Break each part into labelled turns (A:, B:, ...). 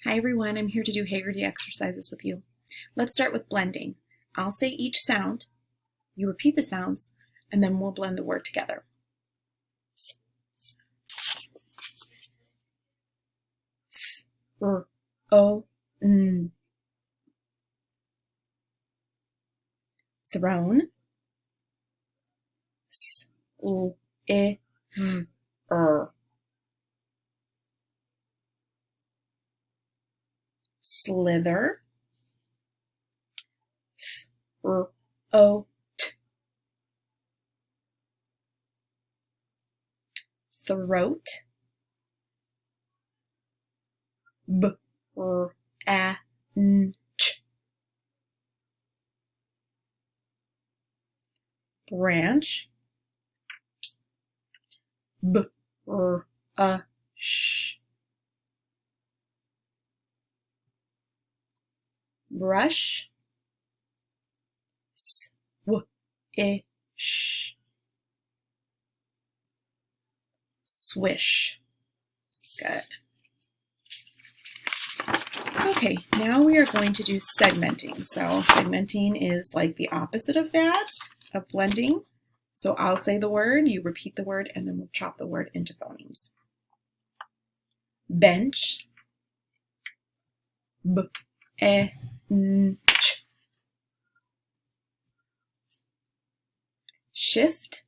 A: Hi everyone, I'm here to do Heggerty exercises with you. Let's start with blending. I'll say each sound, you repeat the sounds, and then we'll blend the word together. O, n. Throne. S, l, I, v, Slither. F, o, t. Throat. B, a, n, ch. Branch. B, a, sh. Brush. S, w, I, sh. Swish. Good. Okay, now we are going to do segmenting. So segmenting is like the opposite of that, of blending. So I'll say the word, you repeat the word, and then we'll chop the word into phonemes. Bench. B, e, n, ch. Shift.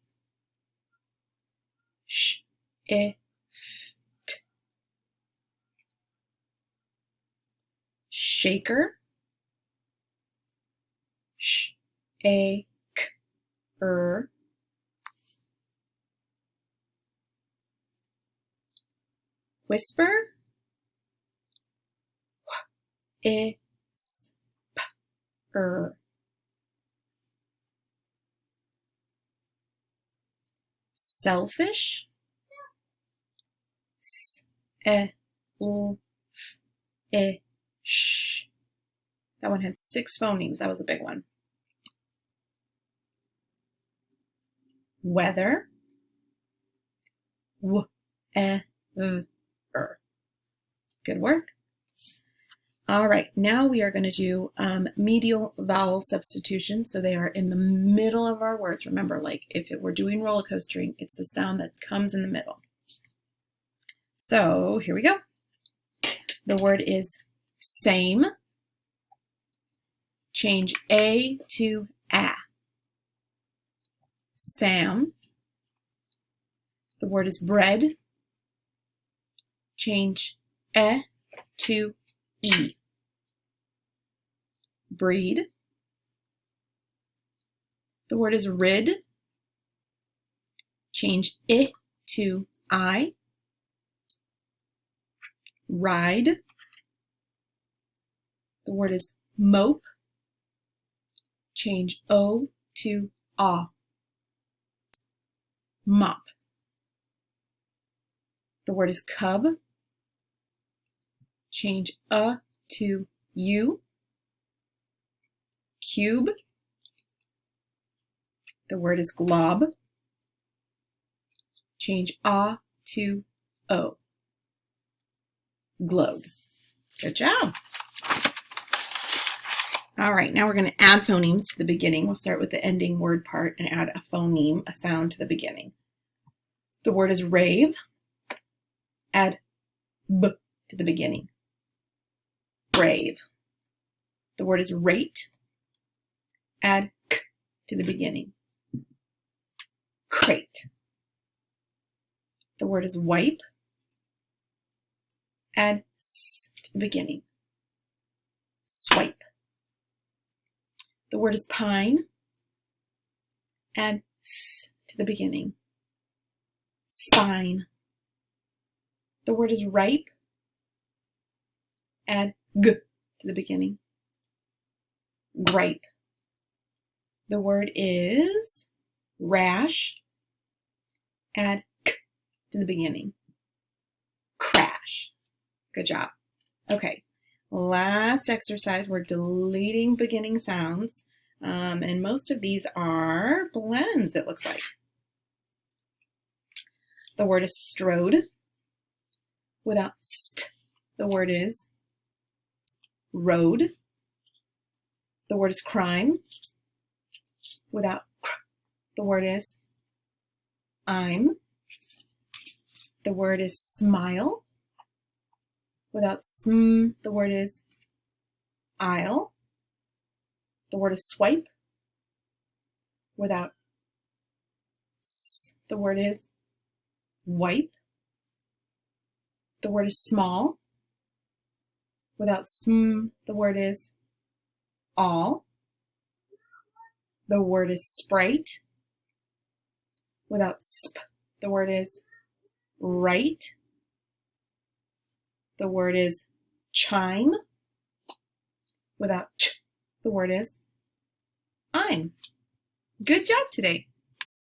A: Sh, I, f, t. Shaker. Sh, a, k, Whisper. I, s, p, Selfish. S, e, l, f, I, sh. That one had 6 phonemes. That was a big one. Weather. W, e, v, Good work. All right, now we are going to do medial vowel substitution. So they are in the middle of our words. Remember, like if it were doing roller coastering, it's the sound that comes in the middle. So here we go. The word is same. Change A to a. Sam. The word is bread. Change E to E. Breed. The word is rid. Change I to I. Ride. The word is mope. Change O to A. Mop. The word is cub. Change A to U. Cube. The word is glob. Change A to O. Globe. Good job. All right, now we're going to add phonemes to the beginning. We'll start with the ending word part and add a phoneme, a sound to the beginning. The word is rave. Add B to the beginning. Brave. The word is rate. Add K to the beginning. Crate. The word is wipe. Add S to the beginning. Swipe. The word is pine. Add S to the beginning. Spine. The word is ripe. Add G to the beginning. Gripe. The word is rash. Add K to the beginning. Crash. Good job. Okay, last exercise. We're deleting beginning sounds. And most of these are blends, it looks like. The word is strode. Without st, the word is road. The word is crime. Without cr, the word is I'm. The word is smile. Without sm, the word is I'll. The word is swipe. Without s, the word is wipe. The word is small. Without sm, the word is all. The word is sprite. Without sp, the word is right. The word is chime. Without ch, the word is I'm. Good job today.